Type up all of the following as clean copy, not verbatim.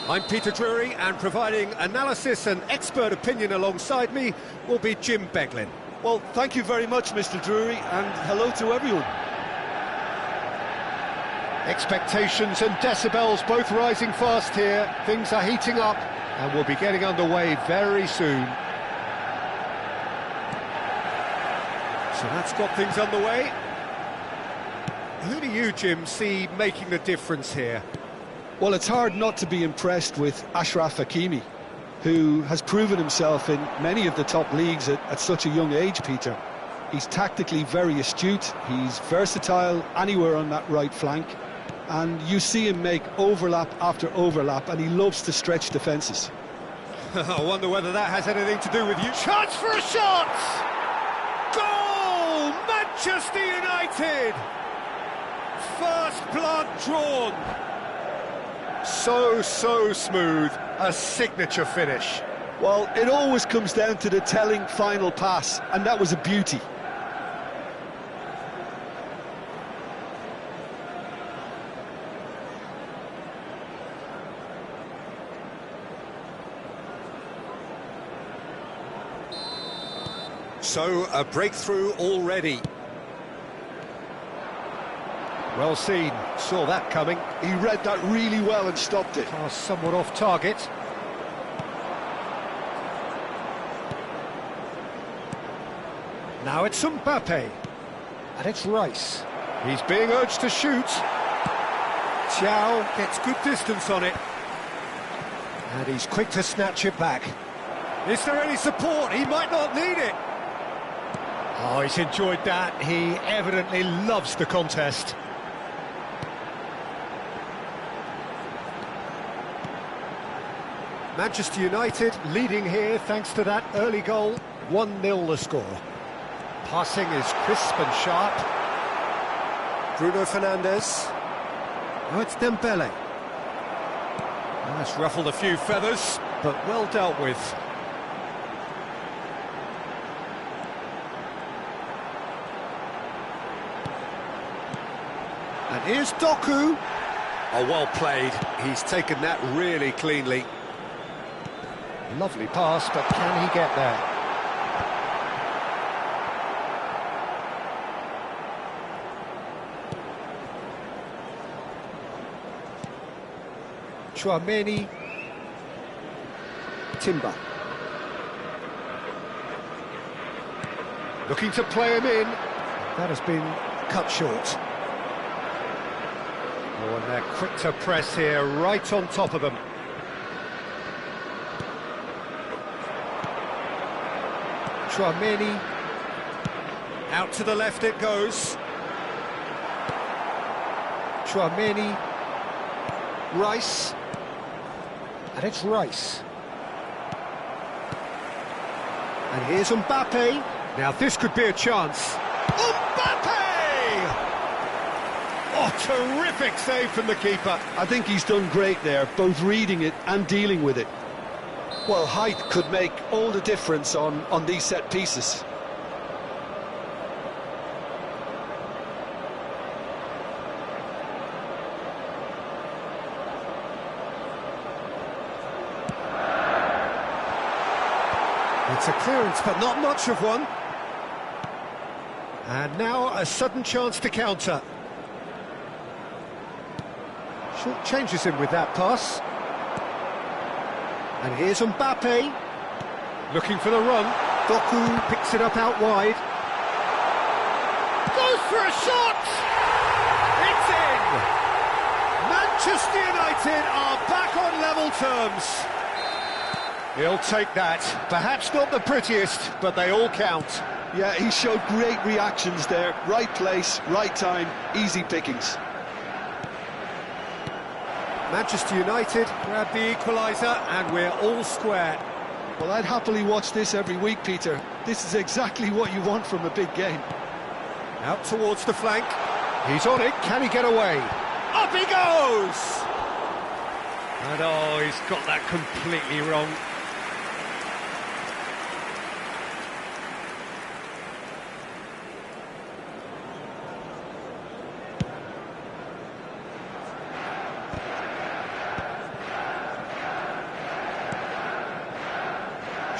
I'm Peter Drury, and providing analysis and expert opinion alongside me will be Jim Beglin. Well, thank you very much, Mr. Drury, and hello to everyone. Expectations and decibels both rising fast here. Things are heating up, and we'll be getting underway very soon. So that's got things underway. Who do you, Jim, see making the difference here? Well, it's hard not to be impressed with Achraf Hakimi, who has proven himself in many of the top leagues at such a young age, Peter. He's tactically very astute, he's versatile anywhere on that right flank, and you see him make overlap after overlap, and he loves to stretch defences. I wonder whether that has anything to do with you. Chance for a shot! Goal! Manchester United! First blood drawn. So smooth, a signature finish. Well, it always comes down to the telling final pass, and that was a beauty. So, a breakthrough already. Well seen, saw that coming. He read that really well and stopped it. Pass somewhat off target. Now it's Mbappe. And it's Rice. He's being urged to shoot. Thiaw gets good distance on it. And he's quick to snatch it back. Is there any support? He might not need it. Oh, he's enjoyed that. He evidently loves the contest. Manchester United leading here thanks to that early goal. 1-0 the score. Passing is crisp and sharp. Bruno Fernandes. Oh, it's Dembele. Oh, that's ruffled a few feathers, but well dealt with. And here's Doku. Oh, well played. He's taken that really cleanly. Lovely pass, but can he get there? Tchouaméni. Timber. Looking to play him in. That has been cut short. Oh, and they're quick to press here, right on top of them. Tchouaméni. Out to the left it goes. Tchouaméni. Rice. And it's Rice. And here's Mbappe. Now this could be a chance. Mbappe! Oh, terrific save from the keeper. I think he's done great there, both reading it and dealing with it. Well, height could make all the difference on these set pieces. It's a clearance, but not much of one. And now a sudden chance to counter. Short changes him with that pass. And here's Mbappe. Looking for the run. Doku picks it up out wide. Goes for a shot! It's in! Manchester United are back on level terms. He'll take that. Perhaps not the prettiest, but they all count. Yeah, he showed great reactions there. Right place, right time, easy pickings. Manchester United grab the equaliser, and we're all square. Well, I'd happily watch this every week, Peter. This is exactly what you want from a big game. Out towards the flank. He's on it. Can he get away? Up he goes! And oh, he's got that completely wrong.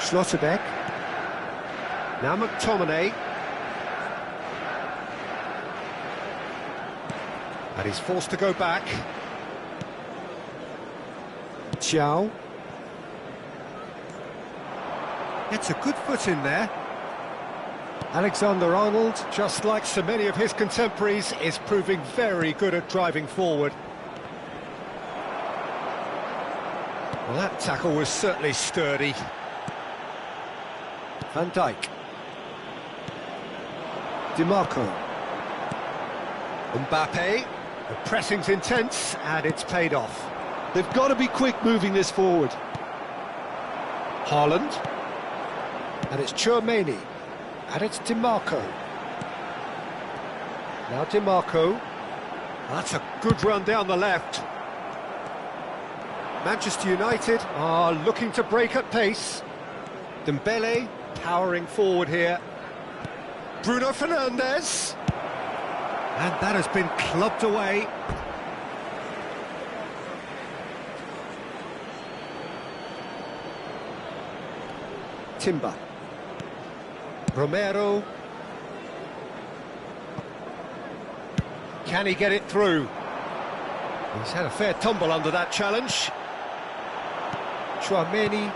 Schlotterbeck. Now McTominay. And he's forced to go back. Chow. Gets a good foot in there. Alexander-Arnold, just like so many of his contemporaries, is proving very good at driving forward. Well, that tackle was certainly sturdy. Van Dijk. DiMarco. Mbappe. The pressing's intense, and it's paid off. They've got to be quick moving this forward. Haaland. And it's Tchouaméni. And it's DiMarco. Now DiMarco. That's a good run down the left. Manchester United are looking to break at pace. Dembele powering forward here. Bruno Fernandes. And that has been clubbed away. Timber. Romero. Can he get it through? He's had a fair tumble under that challenge. Tchouaméni.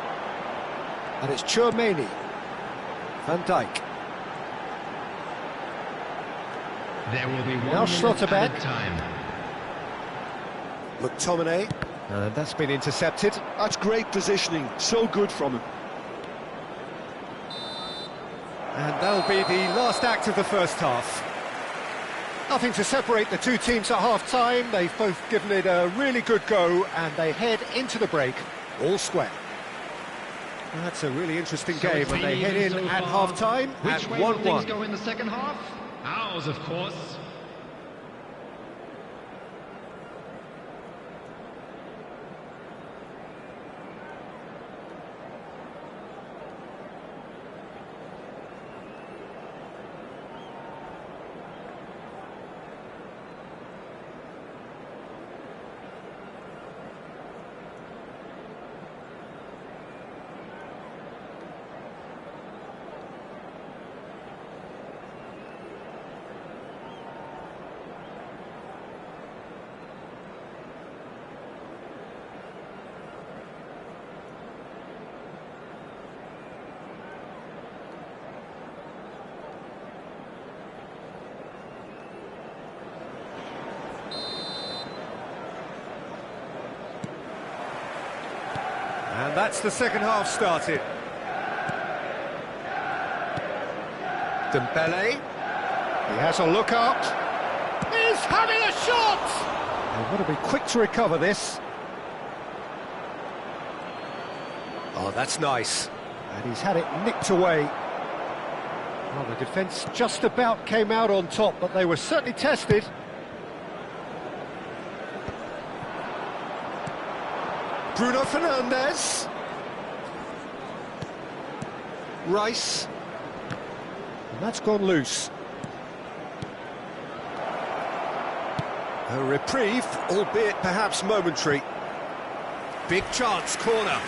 And it's Tchouaméni. Van Dijk. There will be Now Schlotterbeck. time. McTominay. And that's been intercepted. That's great positioning, so good from him. And that'll be the last act of the first half. Nothing to separate the two teams at half-time. They've both given it a really good go, and they head into the break all square. That's a really interesting game, and they head in at half-time at 1-1. Which way will things go in the second half? Ours, of course. And that's the second half started. Dembele. He has a look out. He's having a shot! They've got to be quick to recover this. Oh, that's nice. And he's had it nicked away. Well, the defence just about came out on top, but they were certainly tested. Bruno Fernandes. Rice. And that's gone loose. A reprieve, albeit perhaps momentary. Big chance, corner.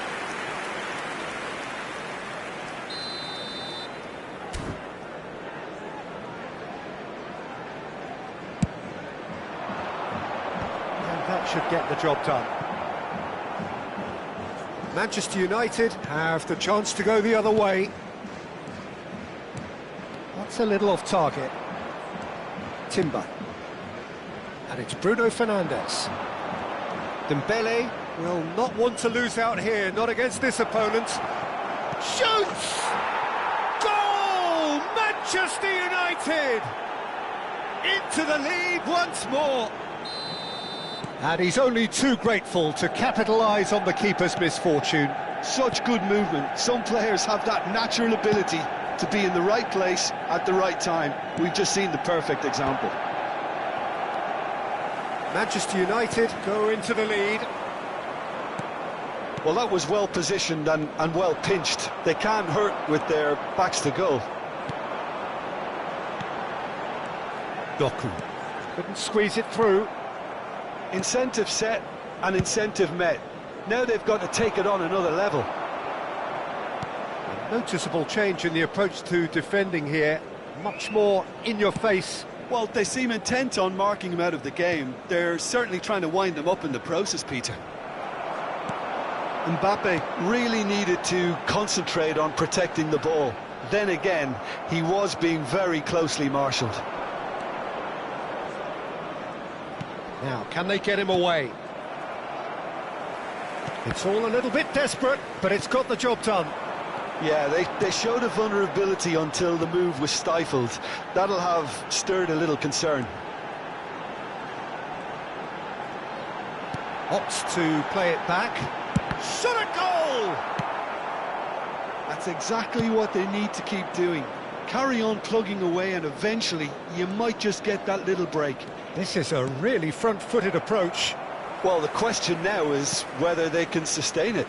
And that should get the job done. Manchester United have the chance to go the other way. That's a little off target. Timber. And it's Bruno Fernandes. Dembele will not want to lose out here, not against this opponent. Shoots! Goal! Manchester United! Into the lead once more. And he's only too grateful to capitalise on the keeper's misfortune. Such good movement. Some players have that natural ability to be in the right place at the right time. We've just seen the perfect example. Manchester United go into the lead. Well, that was well positioned and well pinched. They can't hurt with their backs to goal. Doku couldn't squeeze it through. Incentive set and incentive met. Now they've got to take it on another level. Noticeable change in the approach to defending here. Much more in your face. Well, they seem intent on marking him out of the game. They're certainly trying to wind him up in the process, Peter. Mbappe really needed to concentrate on protecting the ball. Then again, he was being very closely marshalled. Now, can they get him away? It's all a little bit desperate, but it's got the job done. Yeah, they showed a vulnerability until the move was stifled. That'll have stirred a little concern. Opts to play it back. Shot a goal! That's exactly what they need to keep doing. Carry on plugging away and eventually you might just get that little break. This is a really front-footed approach. Well, the question now is whether they can sustain it.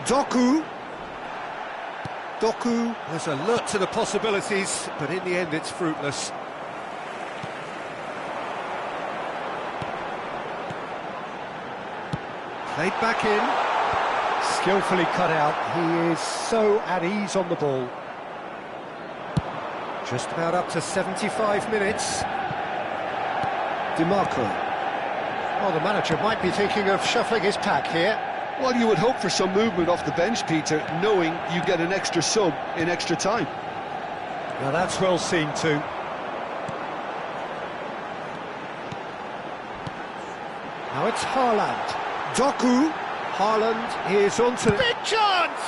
Doku was alert to the possibilities, but in the end it's fruitless. Played back in, skillfully cut out. He is so at ease on the ball. Just about up to 75 minutes. DiMarco. Well, the manager might be thinking of shuffling his pack here. Well, you would hope for some movement off the bench, Peter, knowing you get an extra sub in extra time. Now that's well seen too. Now it's Haaland. Doku. Haaland is onto the... Big chance!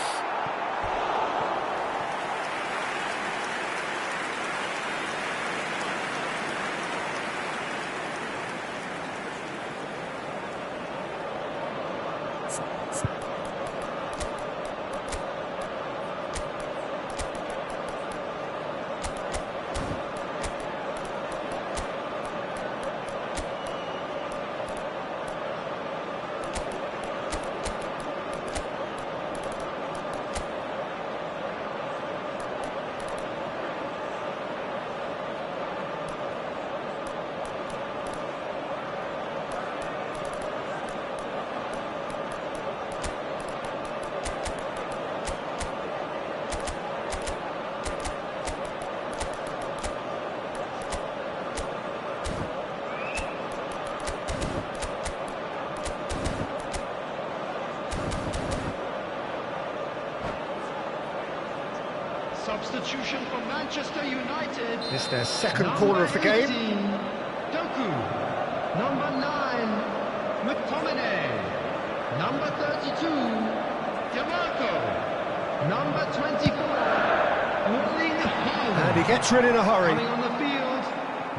Substitution for Manchester United. It's their second corner of the game. 18, Doku. Number 9, McTominay. Number 32, DiMarco. Number 24, Erling Haaland. And he gets rid in a hurry. Coming on the field,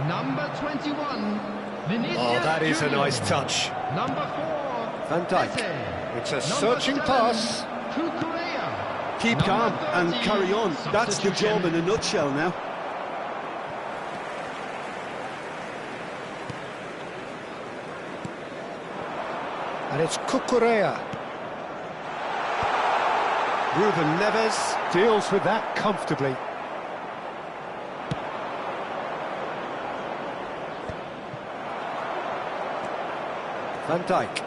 number 21, Vinicius Oh, that is a Junior. nice touch. Number 4, Van Dijk. Eze. It's a Number searching 7, pass. Cucurella. Keep calm and carry on. That's the job in a nutshell now. And it's Cucurella. Ruben Neves deals with that comfortably. Van Dijk.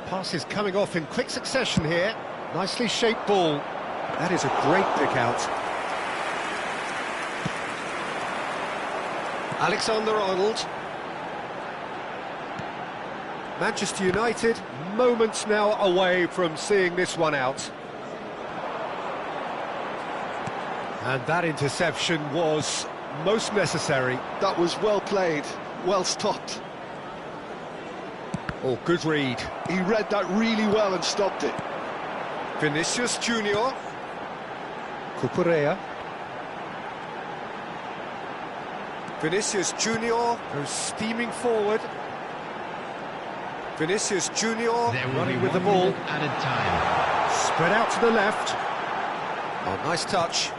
Pass is coming off in quick succession here. Nicely shaped ball. That is a great pick out. Alexander-Arnold. Manchester United, moments now away from seeing this one out. And that interception was most necessary. That was well played, well stopped. Oh, good read. He read that really well and stopped it. Vinicius Junior. Cucurella. Vinicius Junior goes steaming forward. Vinicius Junior running with the ball. Added time. Spread out to the left. Oh, nice touch.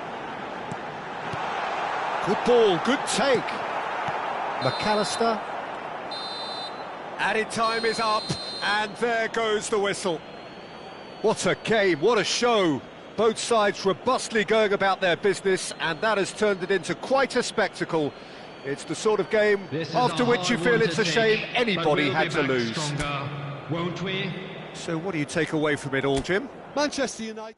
Good ball, good take. McAllister. Added time is up, and there goes the whistle. What a game, what a show. Both sides robustly going about their business, and that has turned it into quite a spectacle. It's the sort of game after which you feel it's a shame anybody had to lose. won't we? So what do you take away from it all, Jim? Manchester United.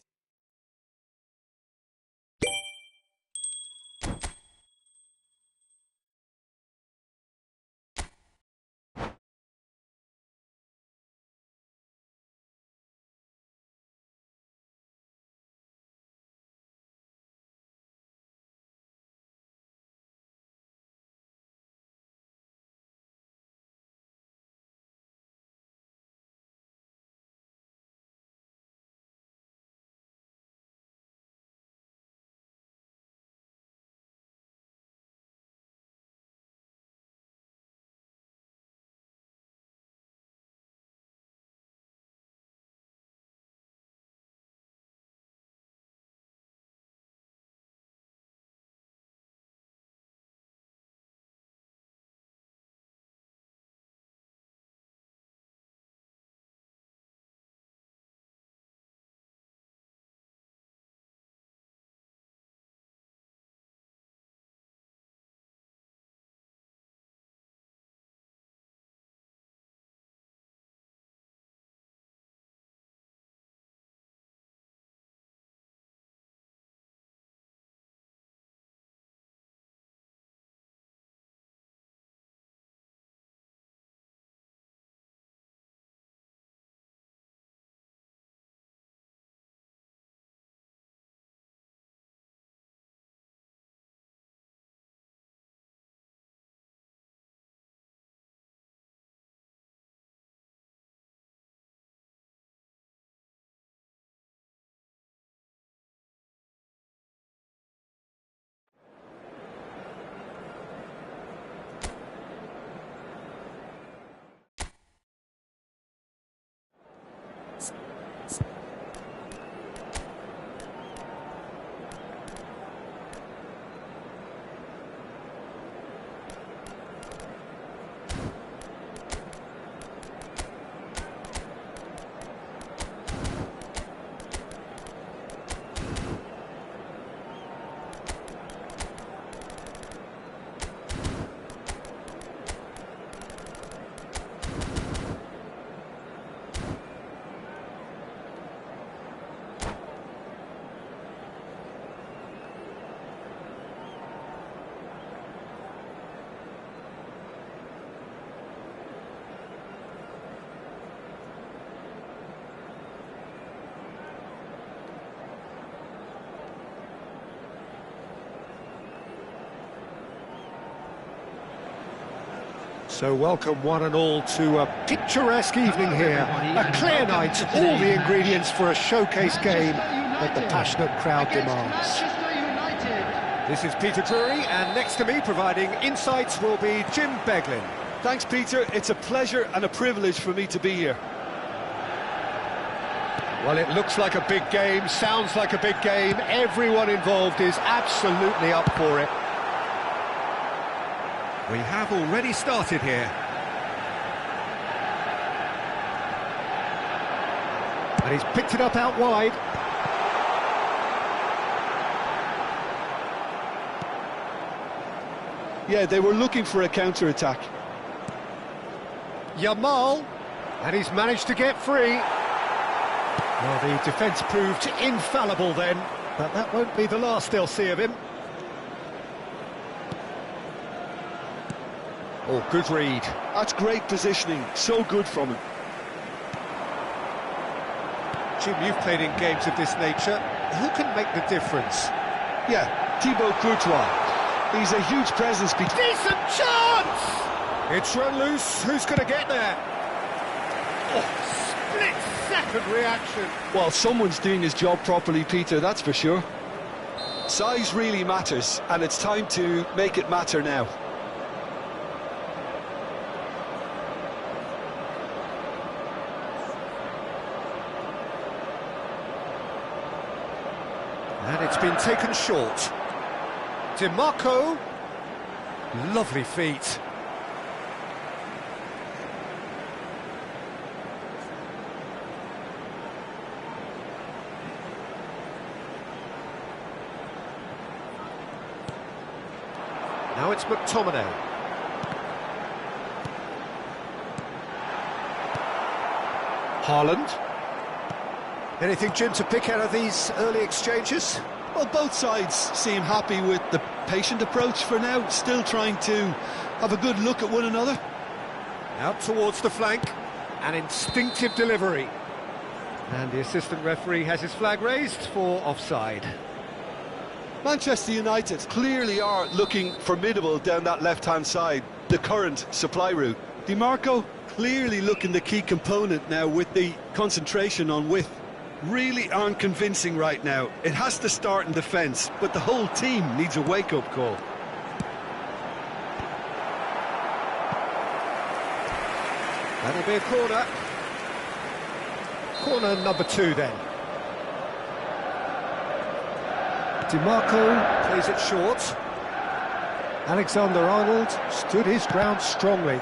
So welcome one and all to a picturesque evening here. A clear night, all the ingredients for a showcase game that the passionate crowd demands. This is Peter Drury, and next to me providing insights will be Jim Beglin. Thanks, Peter. It's a pleasure and a privilege for me to be here. Well, it looks like a big game, sounds like a big game. Everyone involved is absolutely up for it. We have already started here. And he's picked it up out wide. Yeah, they were looking for a counter-attack. Yamal, and he's managed to get free. Well, the defence proved infallible then, but that won't be the last they'll see of him. Oh, good read. That's great positioning, so good from him. Jim, you've played in games of this nature. Who can make the difference? Yeah, Thibaut Courtois. He's a huge presence. Decent chance! It's run loose. Who's going to get there? Oh, split-second reaction. Well, someone's doing his job properly, Peter, that's for sure. Size really matters, and it's time to make it matter now. And it's been taken short. DiMarco. Lovely feet. Now it's McTominay. Haaland. Anything, Jim, to pick out of these early exchanges? Well, both sides seem happy with the patient approach for now, still trying to have a good look at one another. Out towards the flank, an instinctive delivery. And the assistant referee has his flag raised for offside. Manchester United clearly are looking formidable down that left-hand side, the current supply route. Dimarco clearly looking the key component now with the concentration on width. Really aren't convincing right now. It has to start in defence, but the whole team needs a wake-up call. That'll be a corner. Corner number 2 then. Dimarco plays it short. Alexander-Arnold stood his ground strongly.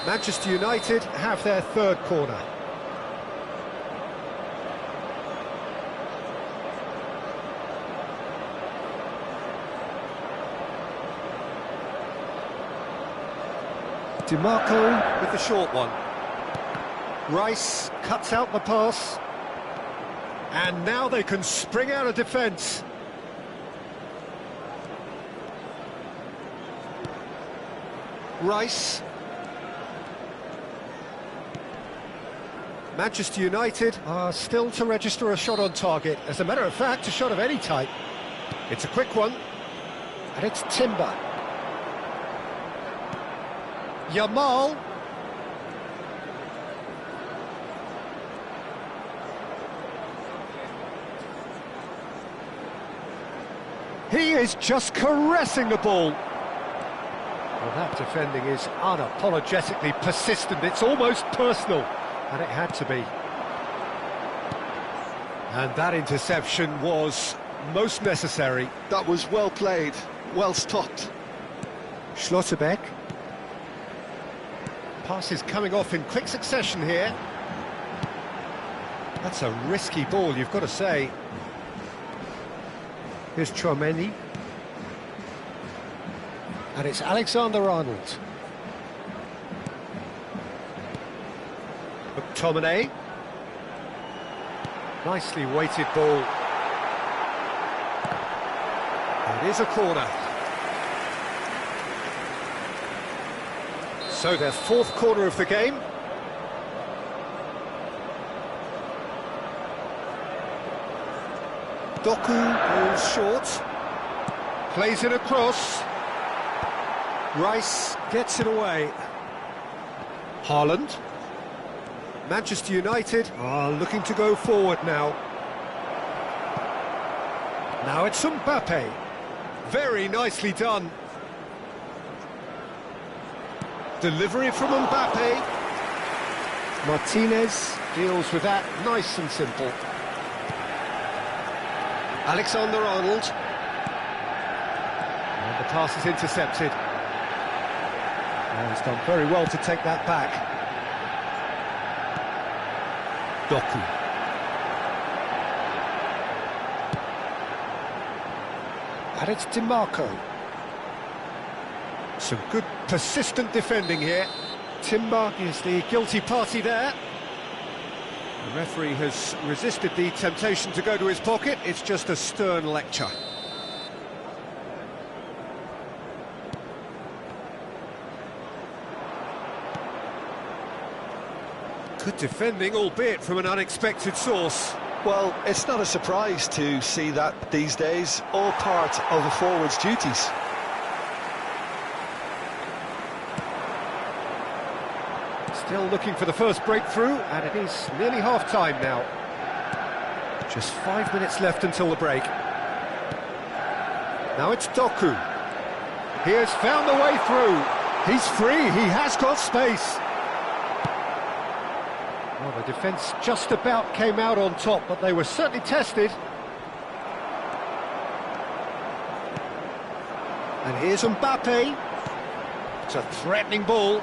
Manchester United have their third corner. Dimarco with the short one. Rice cuts out the pass. And now they can spring out of defence. Rice. Manchester United are still to register a shot on target. As a matter of fact, a shot of any type. It's a quick one. And it's Timber. Yamal. He is just caressing the ball. Well, that defending is unapologetically persistent. It's almost personal. And it had to be. And that interception was most necessary. That was well played, well stopped. Schlotterbeck. Passes coming off in quick succession here. That's a risky ball, you've got to say. Here's Tchouaméni. And it's Alexander-Arnold. McTominay. Nicely weighted ball. It is a corner. So their fourth corner of the game. Doku goes short. Plays it across. Rice gets it away. Haaland. Manchester United are looking to go forward now. Now it's Mbappe. Very nicely done. Delivery from Mbappe. Martinez deals with that nice and simple. Alexander-Arnold. And the pass is intercepted. And he's done very well to take that back. Doku. And it's Dimarco. Some good persistent defending here. Timber is the guilty party there. The referee has resisted the temptation to go to his pocket. It's just a stern lecture. Good defending, albeit from an unexpected source. Well, it's not a surprise to see that these days, all part of a forward's duties. Still looking for the first breakthrough, and it is nearly half-time now. Just 5 minutes left until the break. Now it's Doku. He has found the way through. He's free, he has got space. Well, the defence just about came out on top, but they were certainly tested. And here's Mbappe. It's a threatening ball.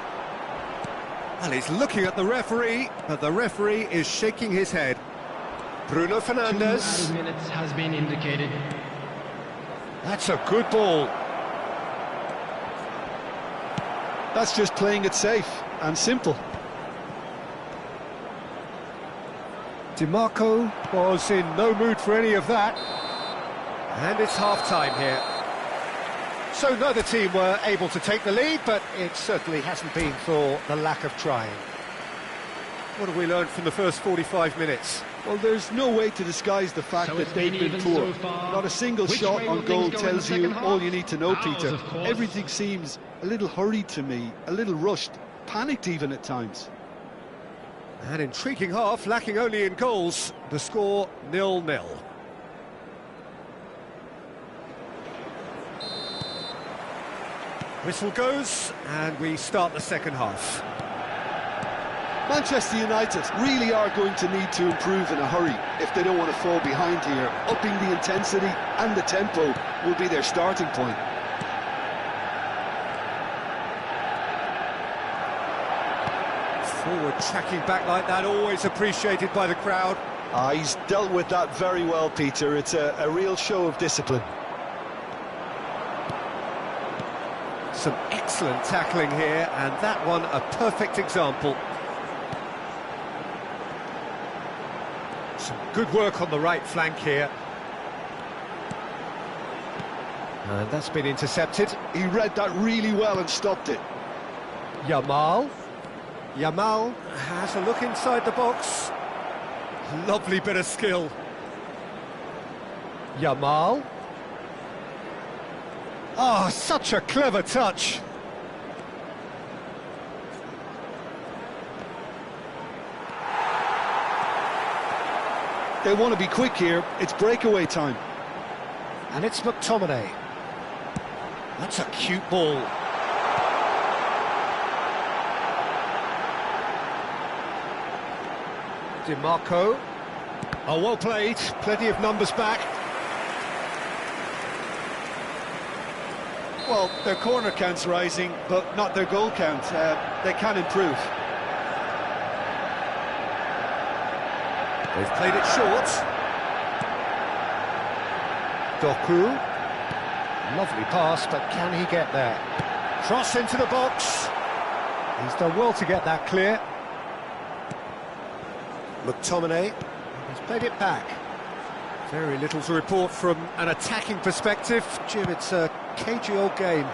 And he's looking at the referee, but the referee is shaking his head. Bruno Fernandes. 2 minutes has been indicated. That's a good ball. That's just playing it safe and simple. DiMarco was in no mood for any of that. And it's half-time here. So neither team were able to take the lead, but it certainly hasn't been for the lack of trying. What have we learned from the first 45 minutes? Well, there's no way to disguise the fact that they've been poor. Not a single shot on goal tells you all you need to know, Peter. Everything seems a little hurried to me, a little rushed, panicked even at times. An intriguing half, lacking only in goals. The score 0-0. Whistle goes, and we start the second half. Manchester United really are going to need to improve in a hurry if they don't want to fall behind here. Upping the intensity and the tempo will be their starting point. Forward tracking back like that, always appreciated by the crowd. He's dealt with that very well, Peter. It's a real show of discipline. Some excellent tackling here, and that one a perfect example. Some good work on the right flank here. And that's been intercepted. He read that really well and stopped it. Yamal. Yamal has a look inside the box. Lovely bit of skill. Yamal. Oh, such a clever touch. They want to be quick here. It's breakaway time. And it's McTominay. That's a cute ball. DiMarco. Oh, well played. Plenty of numbers back. Well, their corner count's rising, but not their goal count. They can improve. They've played it short. Doku. Lovely pass, but can he get there? Cross into the box. He's done well to get that clear. McTominay has played it back. Very little to report from an attacking perspective. Jim, it's a cagey old game.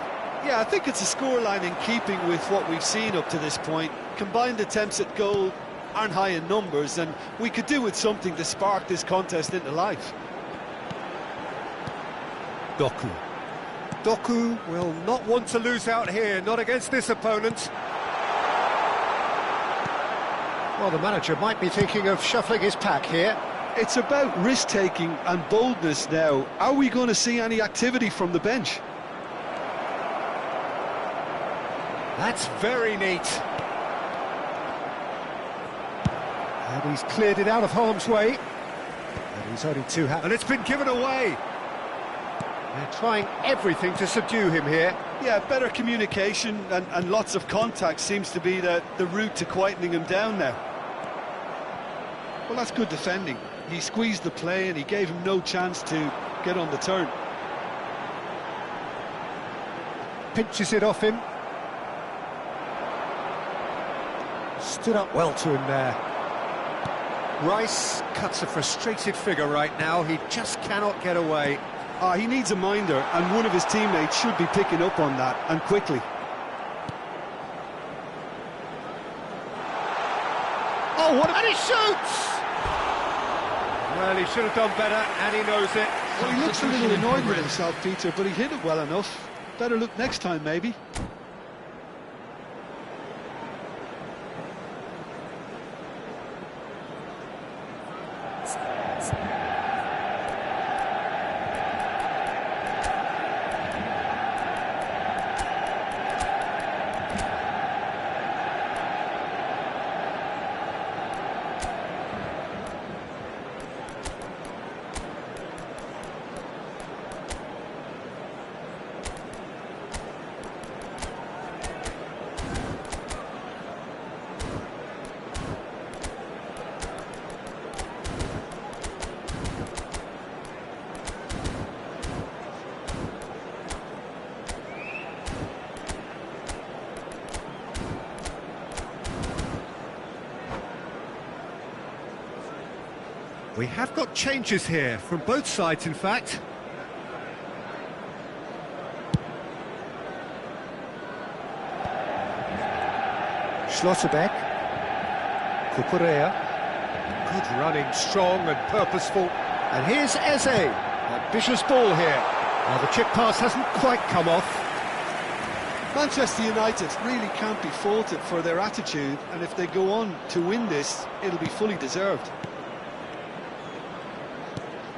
Yeah, I think it's a scoreline in keeping with what we've seen up to this point. Combined attempts at goal aren't high in numbers, and we could do with something to spark this contest into life. Doku. Doku will not want to lose out here, not against this opponent. Well, the manager might be thinking of shuffling his pack here. It's about risk-taking and boldness now. Are we going to see any activity from the bench? That's very neat. And he's cleared it out of harm's way. And he's only too happy. And it's been given away. They're trying everything to subdue him here. Yeah, better communication and lots of contact seems to be the route to quietening him down now. Well, that's good defending. He squeezed the play and he gave him no chance to get on the turn. Pinches it off him. Stood up well to him there. Rice cuts a frustrated figure right now. He just cannot get away. He needs a minder, and one of his teammates should be picking up on that, and quickly. Oh, what? And he shoots! Well, he should have done better, and he knows it. Well, he looks a little annoyed with himself, Peter, but he hit it well enough. Better look next time, maybe. We have got changes here, from both sides in fact. Schlotterbeck. Cucurella. Good running, strong and purposeful. And here's Eze. Ambitious ball here. Now the chip pass hasn't quite come off. Manchester United really can't be faulted for their attitude, and if they go on to win this, it'll be fully deserved.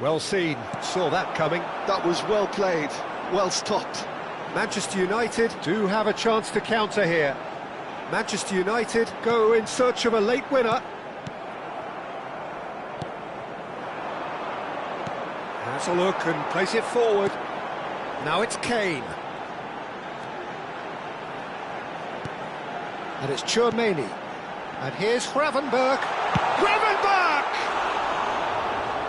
Well seen, saw that coming. That was well played, well stopped. Manchester United do have a chance to counter here. Manchester United go in search of a late winner. Has a look and plays it forward. Now it's Kane. And it's Tchouaméni. And here's Gravenberch. Gravenberch!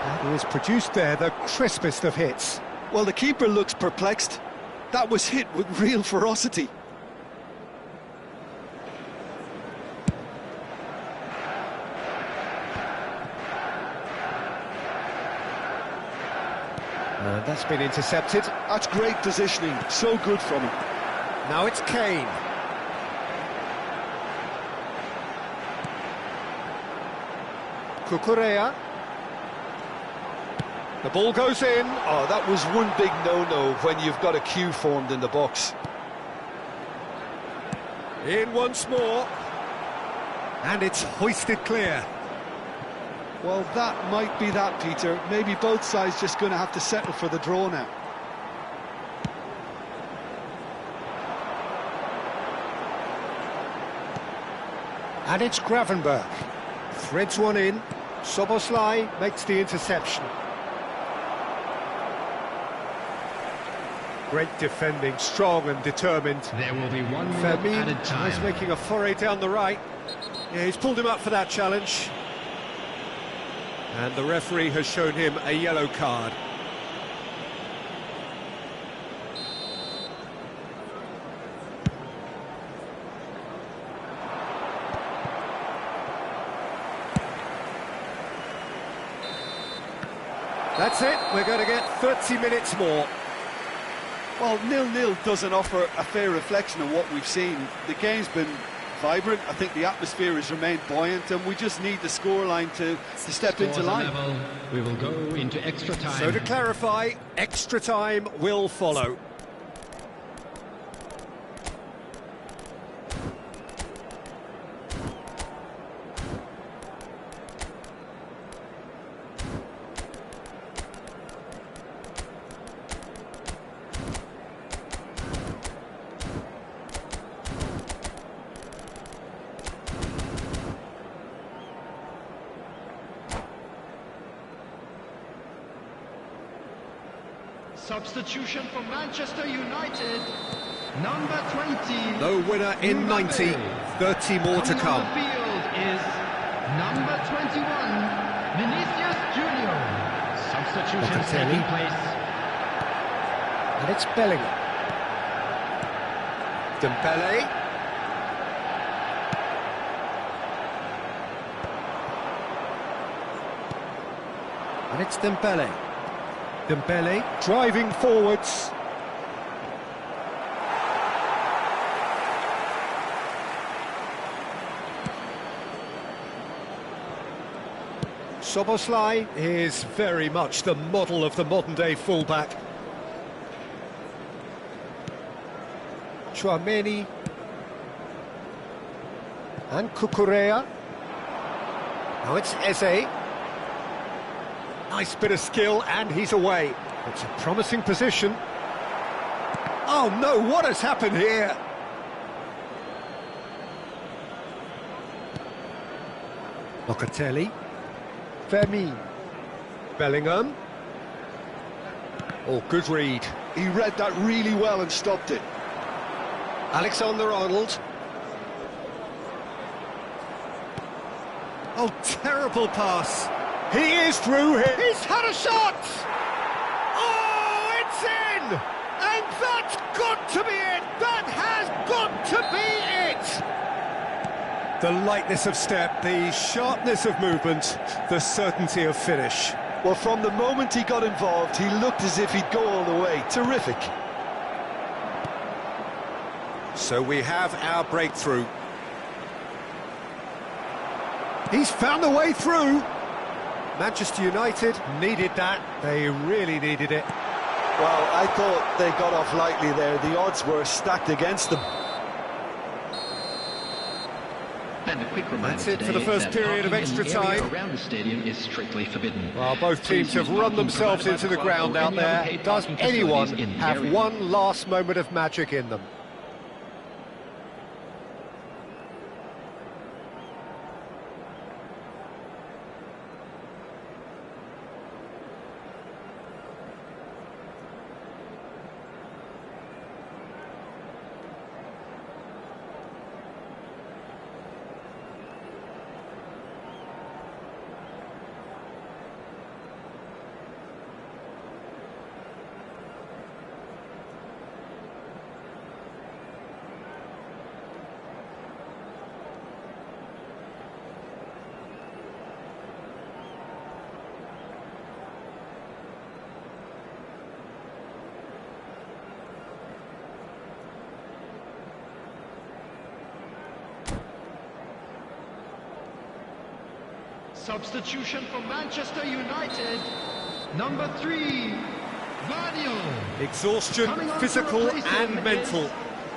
And he has produced there the crispest of hits. Well, the keeper looks perplexed. That was hit with real ferocity. And that's been intercepted. That's great positioning, so good from him. Now it's Kane. Cucurella. The ball goes in. Oh, that was one big no-no when you've got a queue formed in the box. In once more. And it's hoisted clear. Well, that might be that, Peter. Maybe both sides just going to have to settle for the draw now. And it's Gravenberch. Threads one in. Szoboszlai makes the interception. Great defending, strong and determined. There will be 1 minute Fermin added time. is making a foray down the right. Yeah, he's pulled him up for that challenge. And the referee has shown him a yellow card. That's it, we're going to get 30 minutes more. Well, 0-0 doesn't offer a fair reflection of what we've seen. The game's been vibrant. I think the atmosphere has remained buoyant, and we just need the scoreline to step into Scores are line. level. We will go into extra time. So to clarify, extra time will follow. Substitution for Manchester United. Number 20. No winner in 90, 30 more to Coming come. on the field is number 21, Vinicius Junior. Substitution Locatelli. taking place. And it's Bellingham. Dembele. And it's Dembele. Dembele driving forwards. Szoboszlai is very much the model of the modern-day fullback. Tchouaméni and Cucurella. Now it's Eze. Nice bit of skill, and he's away. It's a promising position. Oh no, what has happened here? Locatelli. Fermin. Bellingham. Oh, good read. He read that really well and stopped it. Alexander-Arnold. Oh, terrible pass. He is through here. He's had a shot! Oh, it's in! And that's got to be it! That has got to be it! The lightness of step, the sharpness of movement, the certainty of finish. Well, from the moment he got involved, he looked as if he'd go all the way. Terrific. So we have our breakthrough. He's found a way through. Manchester United needed that. They really needed it. Well, I thought they got off lightly there. The odds were stacked against them. And a quick reminder That's it for the first period of extra time. Around the stadium is strictly forbidden. Well, both teams have run themselves into the ground out there. Does anyone have one last moment of magic in them? Substitution for Manchester United. Number 3, Vardiol. Exhaustion, physical and mental.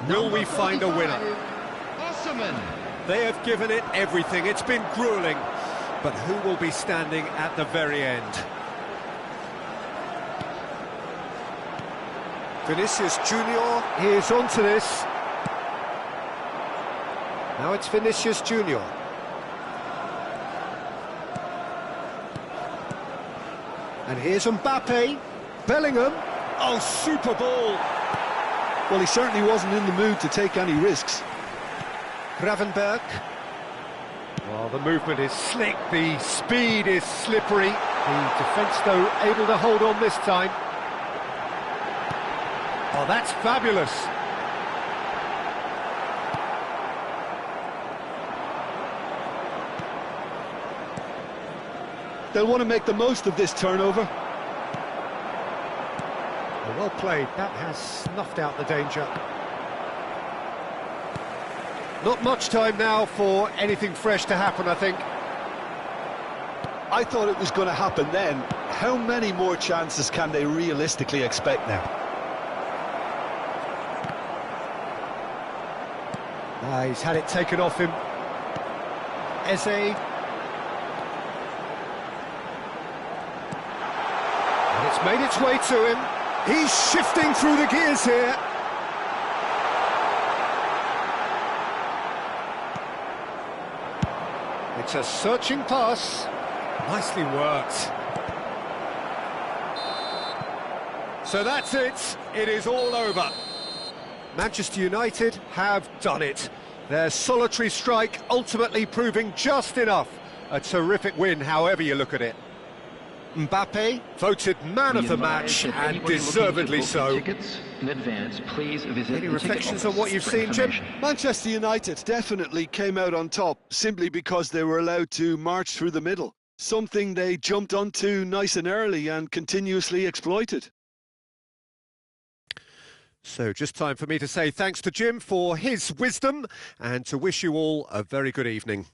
Will we find a winner? Osimhen. They have given it everything. It's been grueling. But who will be standing at the very end? Vinicius Junior is onto this. Now it's Vinicius Junior. And here's Mbappe, Bellingham. Oh, super ball. Well, he certainly wasn't in the mood to take any risks. Gravenberg. Well, the movement is slick, the speed is slippery. The defence, though, able to hold on this time. Oh, that's fabulous. They'll want to make the most of this turnover. Well played. That has snuffed out the danger. Not much time now for anything fresh to happen, I think. I thought it was going to happen then. How many more chances can they realistically expect now? He's had it taken off him. Eze. And it's made its way to him. He's shifting through the gears here. It's a searching pass. Nicely worked. So that's it. It is all over. Manchester United have done it. Their solitary strike ultimately proving just enough. A terrific win, however you look at it. Mbappe voted man of the match, and deservedly so. In advance, please visit Any reflections on what you've seen, Jim? Manchester United definitely came out on top simply because they were allowed to march through the middle. Something they jumped onto nice and early and continuously exploited. So just time for me to say thanks to Jim for his wisdom and to wish you all a very good evening.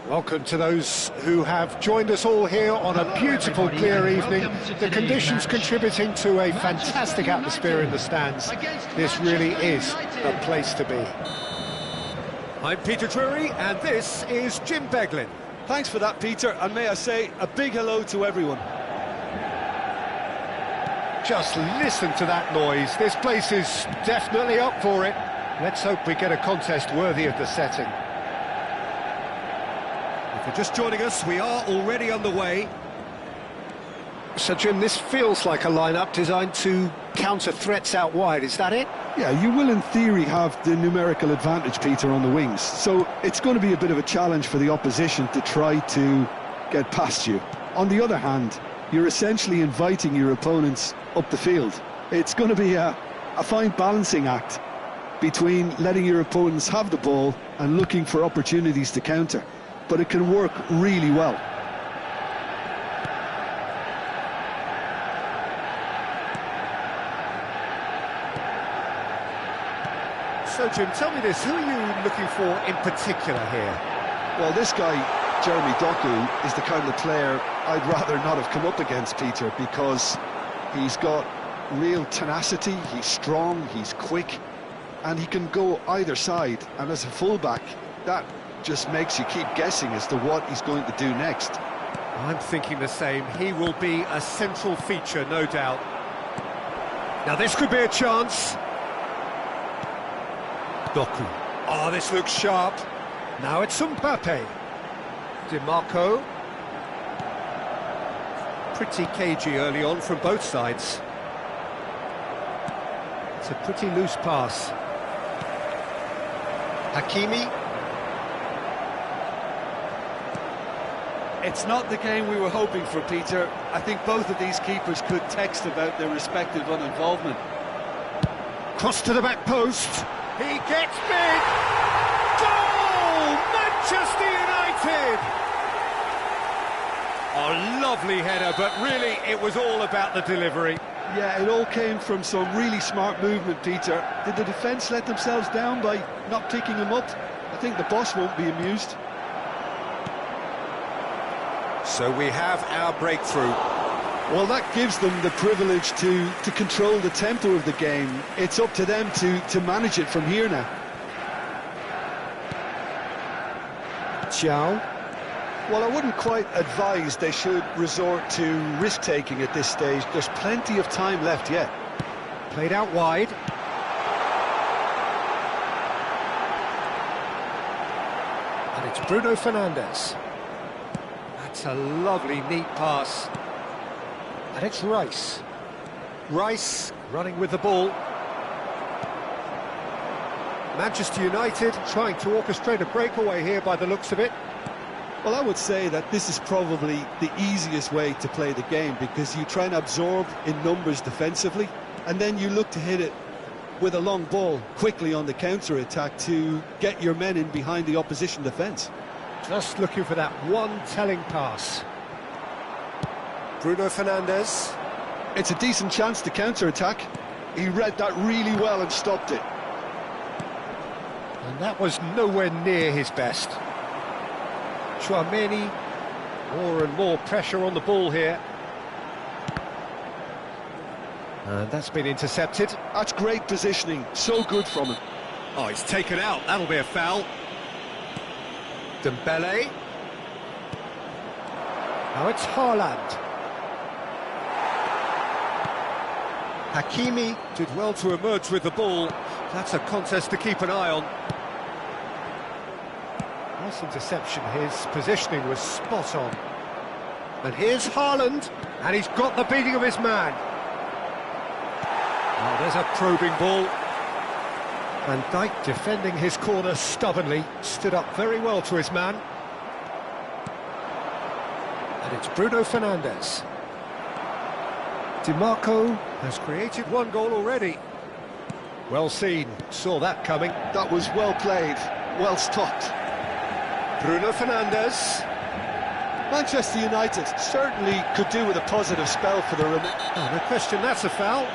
Welcome to those who have joined us all here on a beautiful, clear evening. The conditions contributing to a fantastic atmosphere in the stands. This really is a place to be. I'm Peter Drury, and this is Jim Beglin. Thanks for that, Peter, and may I say a big hello to everyone. Just listen to that noise. This place is definitely up for it. Let's hope we get a contest worthy of the setting. If you're just joining us, we are already underway. So, Jim, this feels like a lineup designed to counter threats out wide, is that it? Yeah, you will in theory have the numerical advantage, Peter, on the wings. So it's going to be a bit of a challenge for the opposition to try to get past you. On the other hand, you're essentially inviting your opponents up the field. It's going to be a fine balancing act between letting your opponents have the ball and looking for opportunities to counter. But it can work really well. So, Jim, tell me this, who are you looking for in particular here? Well, this guy, Jeremy Doku, is the kind of player I'd rather not have come up against, Peter, because he's got real tenacity, he's strong, he's quick, and he can go either side. And as a fullback, that just makes you keep guessing as to what he's going to do next. I'm thinking the same. He will be a central feature, no doubt. Now, this could be a chance. Doku. Oh, this looks sharp. Now it's Mbappe. DiMarco. Pretty cagey early on from both sides. It's a pretty loose pass. Hakimi. It's not the game we were hoping for, Peter. I think both of these keepers could text about their respective uninvolvement. Cross to the back post. He gets big. Goal! Manchester United! Oh, lovely header, but really it was all about the delivery. Yeah, it all came from some really smart movement, Peter. Did the defence let themselves down by not picking him up? I think the boss won't be amused. So we have our breakthrough. Well, that gives them the privilege to control the tempo of the game. It's up to them to manage it from here now. Thiaw. Well, I wouldn't quite advise they should resort to risk-taking at this stage. There's plenty of time left yet. Played out wide. And it's Bruno Fernandes. That's a lovely, neat pass. And it's Rice. Rice running with the ball. Manchester United trying to orchestrate a breakaway here by the looks of it. Well, I would say that this is probably the easiest way to play the game, because you try and absorb in numbers defensively, and then you look to hit it with a long ball quickly on the counter-attack to get your men in behind the opposition defence. Just looking for that one telling pass. Bruno Fernandes. It's a decent chance to counter-attack. He read that really well and stopped it. And that was nowhere near his best. Tchouaméni, more and more pressure on the ball here. And that's been intercepted. That's great positioning, so good from him. Oh, he's taken out, that'll be a foul. Dembele. Now it's Haaland. Hakimi did well to emerge with the ball. That's a contest to keep an eye on. Nice interception, his positioning was spot on. And here's Haaland, and he's got the beating of his man. Oh, there's a probing ball. Van Dijk defending his corner stubbornly, stood up very well to his man. And it's Bruno Fernandes. DiMarco has created one goal already. Well seen, saw that coming. That was well played, well stopped. Bruno Fernandes. Manchester United certainly could do with a positive spell for the Oh, no question, that's a foul.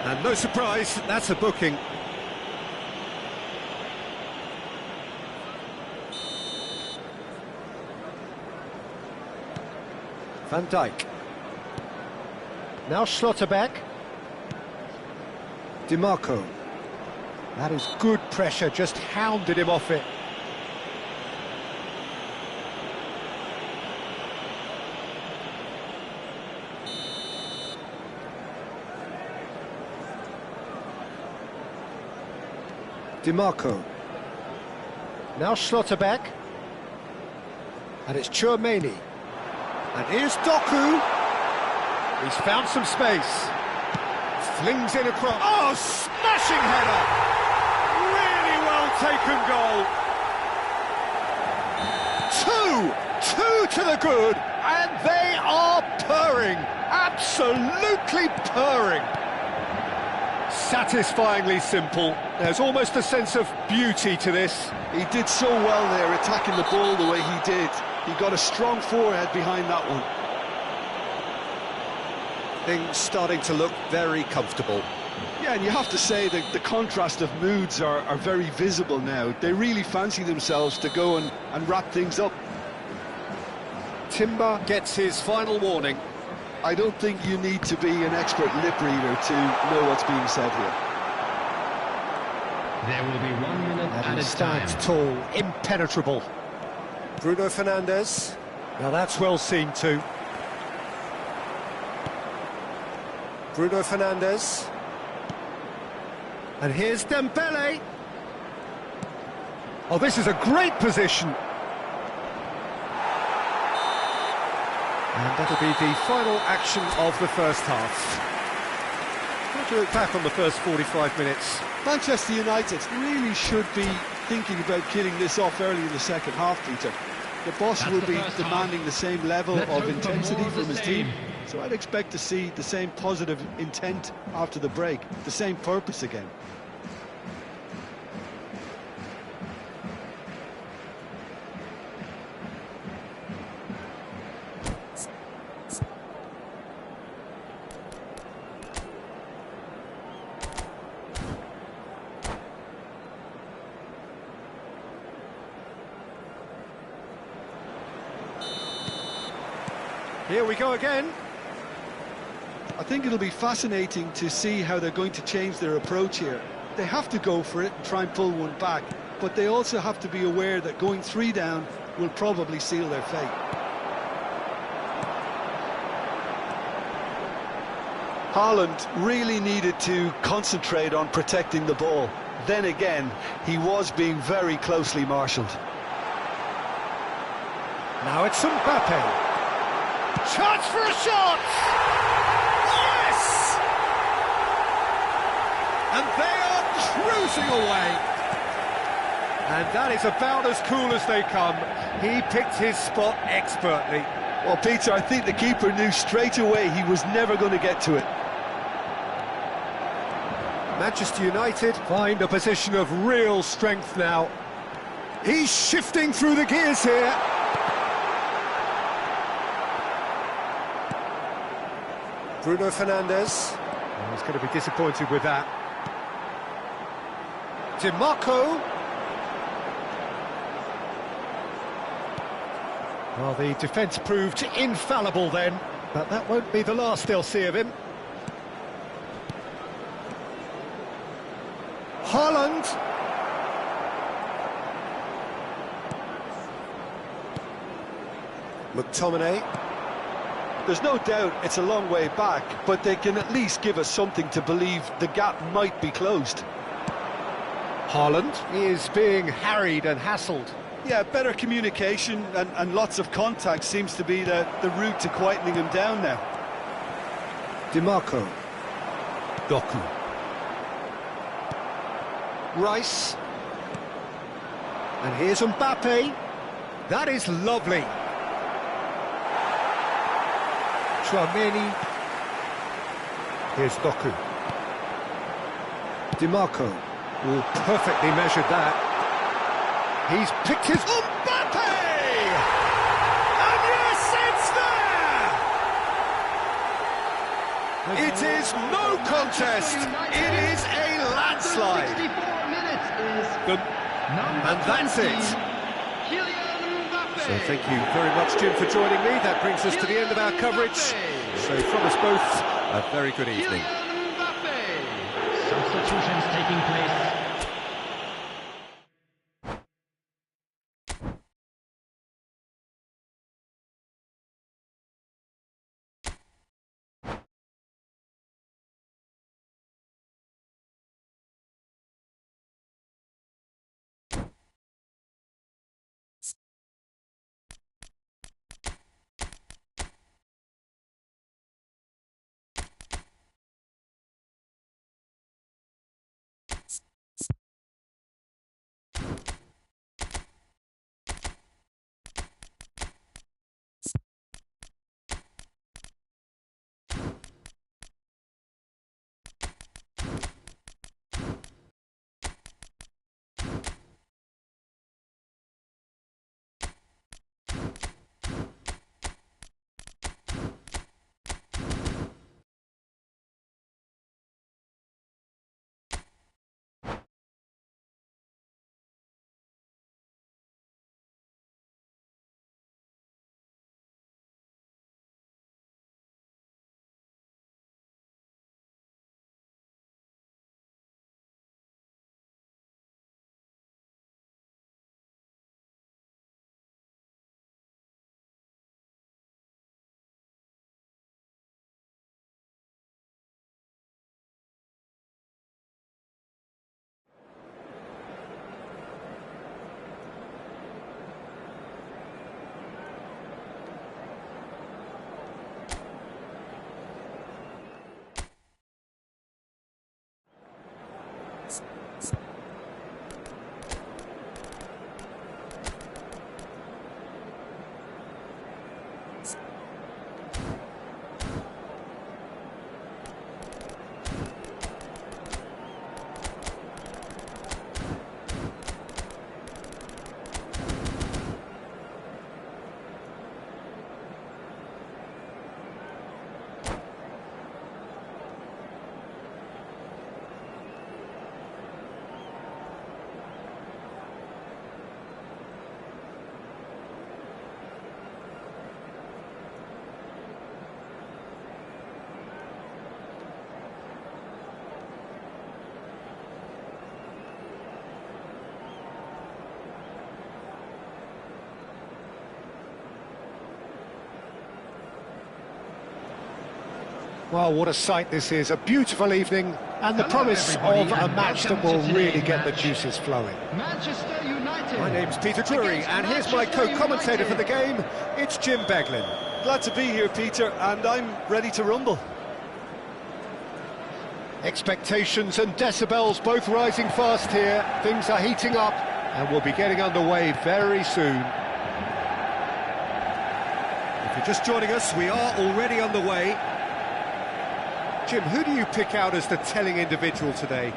And no surprise, that's a booking. Van Dijk. Now Schlotterbeck. DiMarco. That is good pressure, just hounded him off it. DiMarco. Now Schlotterbeck. And it's Tchouaméni. And here's Doku. He's found some space. Flings in across. Oh, smashing header! Really well taken goal. Two to the good, and they are purring. Absolutely purring. Satisfyingly simple. There's almost a sense of beauty to this. He did so well there, attacking the ball the way he did. He got a strong forehead behind that one. Things starting to look very comfortable. Yeah, and you have to say that the contrast of moods are very visible now. They really fancy themselves to go and wrap things up. Timber gets his final warning. I don't think you need to be an expert lip reader to know what's being said here. There will be 1 minute And at he a time. stands tall, impenetrable. Bruno Fernandes. Now that's well seen too. Bruno Fernandes. And here's Dembele. Oh, this is a great position. And that'll be the final action of the first half. How do you look back on the first 45 minutes? Manchester United really should be thinking about killing this off early in the second half, Peter. The boss That's will the be first demanding half. the same level Let's of hope for intensity more of the from his same. team. So I'd expect to see the same positive intent after the break, the same purpose again. Here we go again. I think it'll be fascinating to see how they're going to change their approach here. They have to go for it and try and pull one back, but they also have to be aware that going 3 down will probably seal their fate. Haaland really needed to concentrate on protecting the ball. Then again, he was being very closely marshalled. Now it's Mbappe. Chance for a shot! Yes! And they are cruising away. And that is about as cool as they come. He picked his spot expertly. Well, Peter, I think the keeper knew straight away he was never going to get to it. Manchester United find a position of real strength now. He's shifting through the gears here. Bruno Fernandes. Oh, he's going to be disappointed with that. DiMarco. Well, the defence proved infallible then, but that won't be the last they'll see of him. Haaland. McTominay. There's no doubt it's a long way back, but they can at least give us something to believe the gap might be closed. Haaland is being harried and hassled. Yeah, better communication and lots of contact seems to be the route to quietening him down now. DiMarco. Doku. Rice. And here's Mbappe. That is lovely. Tchouaméni. Here's Doku. DiMarco. Oh, perfectly measured that. He's picked his... Mbappe! And yes, it's there! It is no contest. It is a landslide. 64 minutes is And that's it. Kylian Mbappe. So thank you very much, Jim, for joining me. That brings us to the end of our coverage. So from us both, a very good evening. Substitutions taking place. Well, what a sight this is. A beautiful evening and the promise of a match that will really get the juices flowing. Manchester United. My name's Peter Drury, and here's my co-commentator for the game. It's Jim Beglin. Glad to be here, Peter, and I'm ready to rumble. Expectations and decibels both rising fast here. Things are heating up, and we'll be getting underway very soon. If you're just joining us, we are already underway. Jim, who do you pick out as the telling individual today?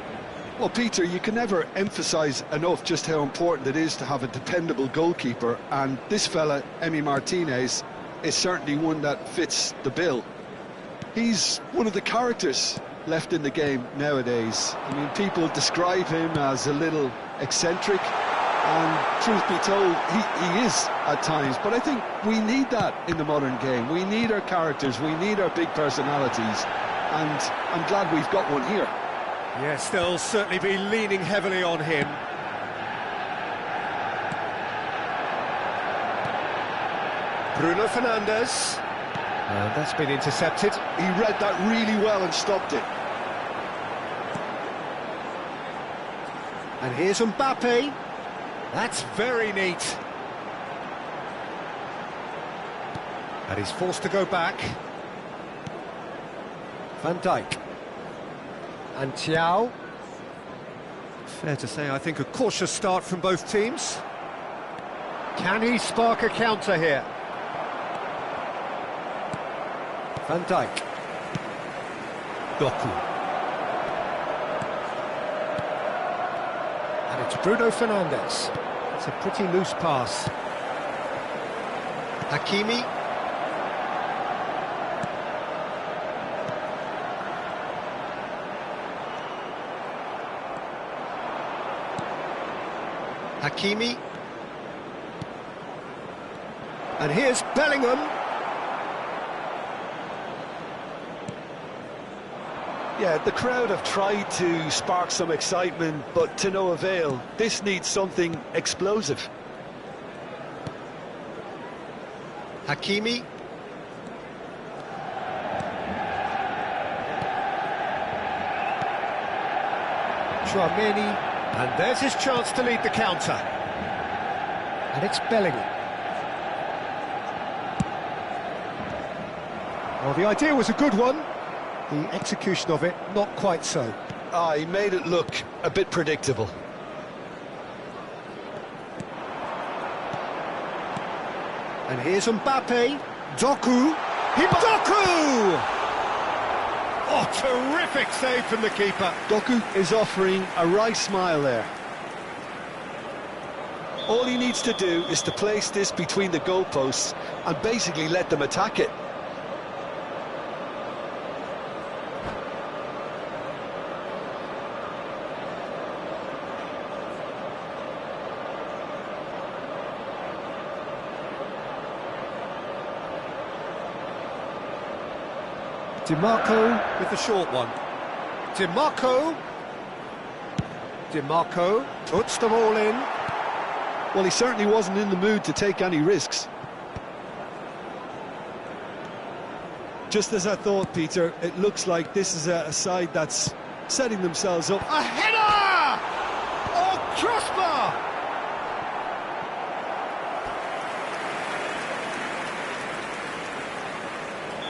Well, Peter, you can never emphasise enough just how important it is to have a dependable goalkeeper, and this fella, Emi Martinez, is certainly one that fits the bill. He's one of the characters left in the game nowadays. I mean, people describe him as a little eccentric, and truth be told, he is at times, but I think we need that in the modern game. We need our characters, we need our big personalities, and I'm glad we've got one here. Yes, they'll certainly be leaning heavily on him. Bruno Fernandes. And that's been intercepted. He read that really well and stopped it. And here's Mbappe. That's very neat. And he's forced to go back. Van Dijk. And Thiaw. Fair to say, I think a cautious start from both teams. Can he spark a counter here? Van Dijk. Doku. And it's Bruno Fernandes. It's a pretty loose pass. Hakimi. Hakimi. And here's Bellingham. Yeah, the crowd have tried to spark some excitement, but to no avail. This needs something explosive. Hakimi. Tchouaméni. And there's his chance to lead the counter. And it's Bellingham. Well, the idea was a good one. The execution of it, not quite so. He made it look a bit predictable. And here's Mbappe. Doku. Doku! Oh, terrific save from the keeper. Doku is offering a wry smile there. All he needs to do is to place this between the goalposts and basically let them attack it. DiMarco with the short one. DiMarco. DiMarco puts them all in. Well, he certainly wasn't in the mood to take any risks. Just as I thought, Peter, it looks like this is a side that's setting themselves up. A header! Oh, crossbar!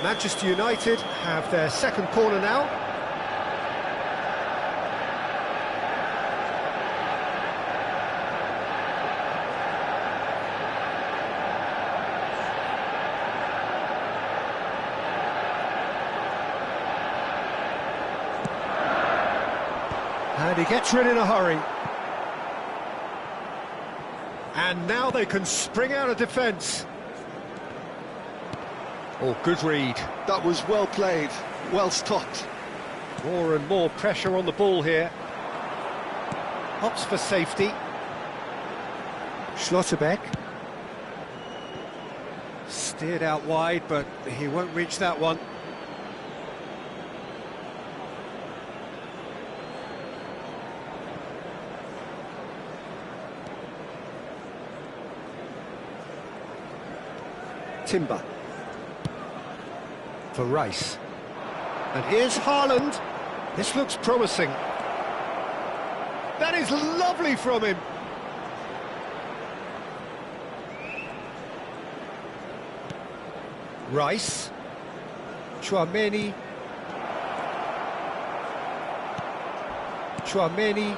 Manchester United have their second corner now. And he gets rid in a hurry. And now they can spring out of defence. Oh, good read. That was well played, well stopped. More and more pressure on the ball here. Opts for safety. Schlotterbeck. Steered out wide, but he won't reach that one. Timber. For Rice. And here's Haaland. This looks promising. That is lovely from him. Rice. Tchouaméni. Tchouaméni.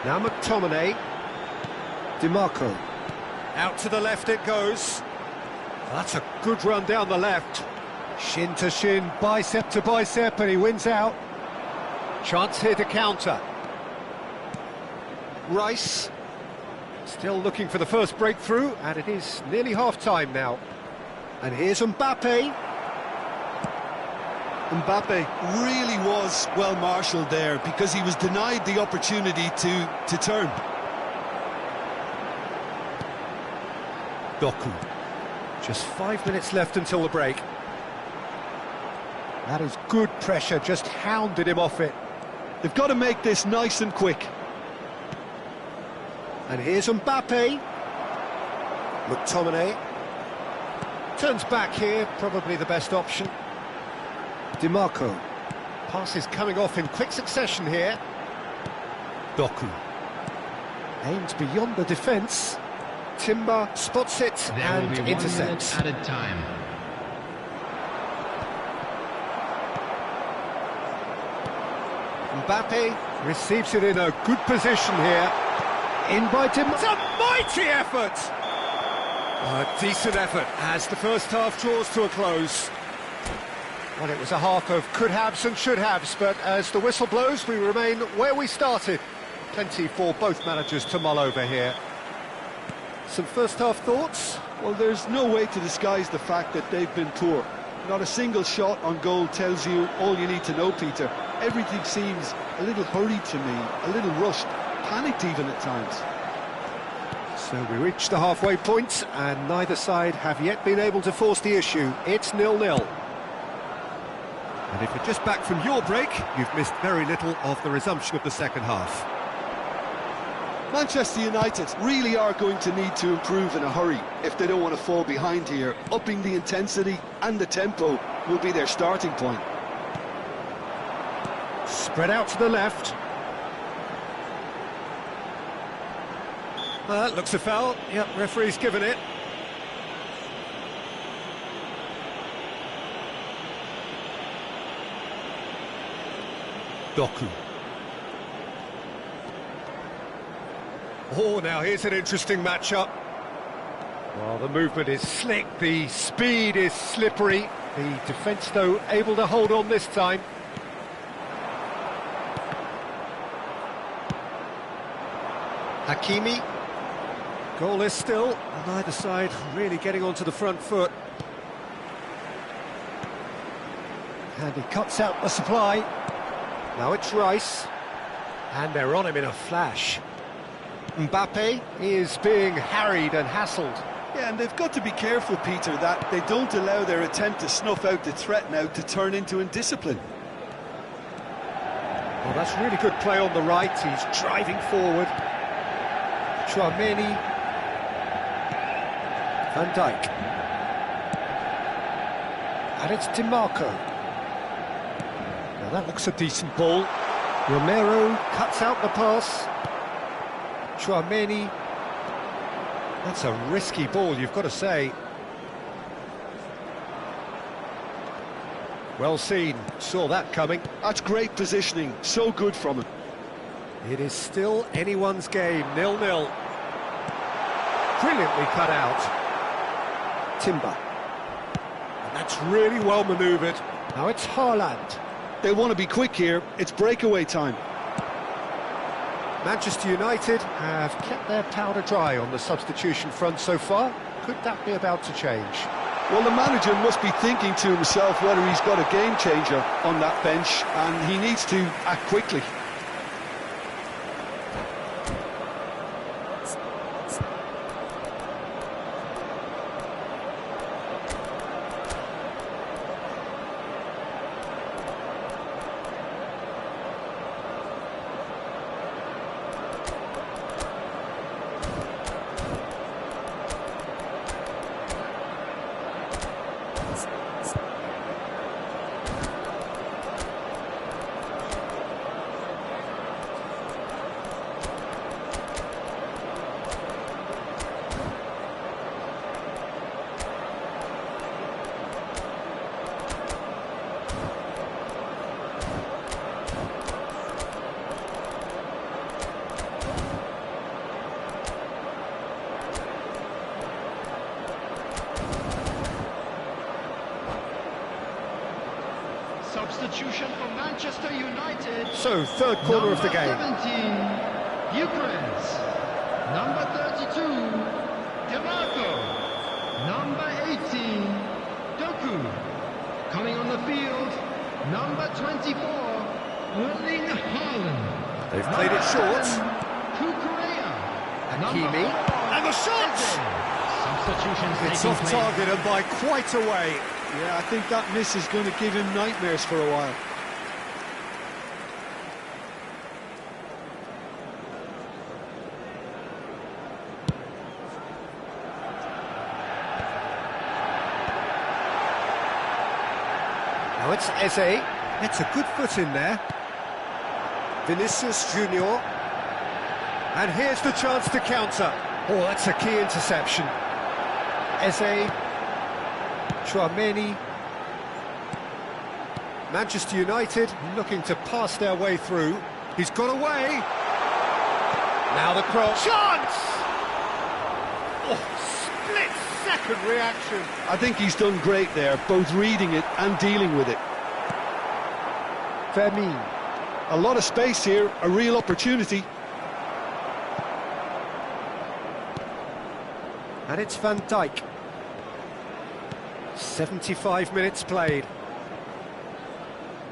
Now McTominay. DiMarco. Out to the left it goes. That's a good run down the left. Shin to shin, bicep to bicep, and he wins out. Chance here to counter. Rice. Still looking for the first breakthrough, and it is nearly half-time now. And here's Mbappe. Mbappe really was well marshalled there because he was denied the opportunity to turn. Doku. Just 5 minutes left until the break. That is good pressure, just hounded him off it. They've got to make this nice and quick. And here's Mbappe. McTominay. Turns back here, probably the best option. DiMarco. Passes coming off in quick succession here. Doku. Aims beyond the defence. Timber spots it and intercepts. Added time. Mbappe receives it in a good position here. In by Tim. It's a mighty effort! A decent effort as the first half draws to a close. Well, it was a half of could-haves and should-haves, but as the whistle blows, we remain where we started. Plenty for both managers to mull over here. Some first-half thoughts? Well, there's no way to disguise the fact that they've been poor. Not a single shot on goal tells you all you need to know, Peter. Everything seems a little hurried to me, a little rushed, panicked even at times. So we reached the halfway point, and neither side have yet been able to force the issue. It's 0-0. And if you're just back from your break, you've missed very little of the resumption of the second half. Manchester United really are going to need to improve in a hurry if they don't want to fall behind here. Upping the intensity and the tempo will be their starting point. Spread out to the left. Looks a foul. Yep, referee's given it. Doku. Oh, now here's an interesting matchup. Well, the movement is slick, the speed is slippery. The defence, though, able to hold on this time. Hakimi. Goalless still, and either side really getting onto the front foot. And he cuts out the supply. Now it's Rice. And they're on him in a flash. Mbappe is being harried and hassled. Yeah, and they've got to be careful, Peter, that they don't allow their attempt to snuff out the threat now to turn into indiscipline. Well, that's really good play on the right. He's driving forward. Tchouaméni. Van Dijk. And it's DiMarco. Now that looks a decent ball. Romero cuts out the pass. Tchouaméni. That's a risky ball, you've got to say. Well seen, saw that coming. That's great positioning, so good from him. It is still anyone's game, 0-0. Brilliantly cut out. Timber. And that's really well manoeuvred. Now it's Haaland. They want to be quick here, it's breakaway time. Manchester United have kept their powder dry on the substitution front so far. Could that be about to change? Well, the manager must be thinking to himself whether he's got a game changer on that bench, and he needs to act quickly. Substitution for Manchester United. So, third quarter of the game. Number 17, Gyökeres. Number 32, DiMarco. Number 18, Doku. Coming on the field, number 24, Erling Haaland. They've played it short. Cucurella. Hakimi. And the shot! Substitutions It's taking off place. target and by quite a way. Yeah, I think that miss is going to give him nightmares for a while. Now it's Eze. It's a good foot in there. Vinicius Junior. And here's the chance to counter. Oh, that's a key interception. Eze. Tchouaméni. Manchester United looking to pass their way through. He's got away. Now the cross. Chance! Oh, split-second reaction. I think he's done great there, both reading it and dealing with it. Fermin. A lot of space here, a real opportunity. And it's Van Dijk. 75 minutes played.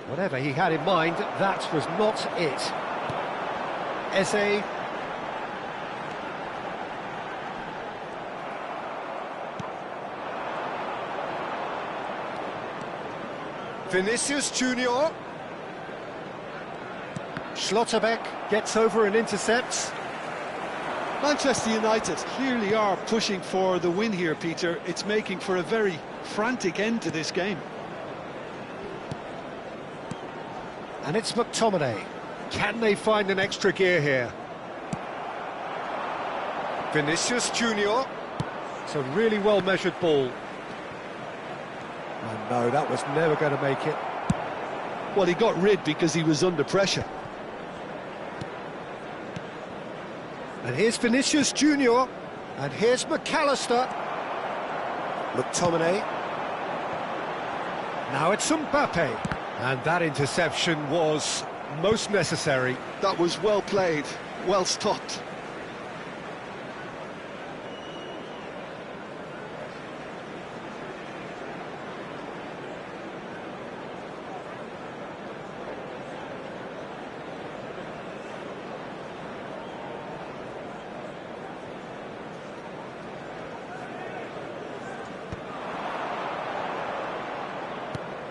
Whatever he had in mind, that was not it. Eze. Vinicius Junior. Schlotterbeck gets over and intercepts. Manchester United clearly are pushing for the win here, Peter. It's making for a very frantic end to this game. And it's McTominay. Can they find an extra gear here? Vinicius Junior. It's a really well-measured ball. Oh no, that was never going to make it. Well, he got rid because he was under pressure. And here's Vinicius Junior. And here's McAllister. McTominay. Now it's Mbappe. And that interception was most necessary. That was well played, well stopped.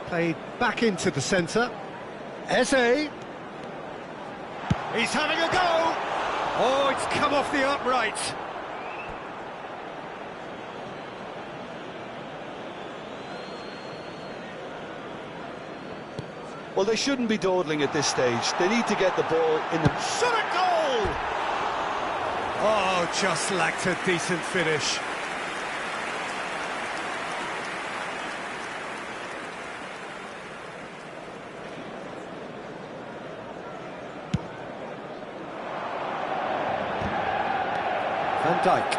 Played back into the centre. Eze. He's having a go! Oh, it's come off the upright. Well, they shouldn't be dawdling at this stage. They need to get the ball in the... Shot a goal! Oh, just lacked a decent finish. Van Dijk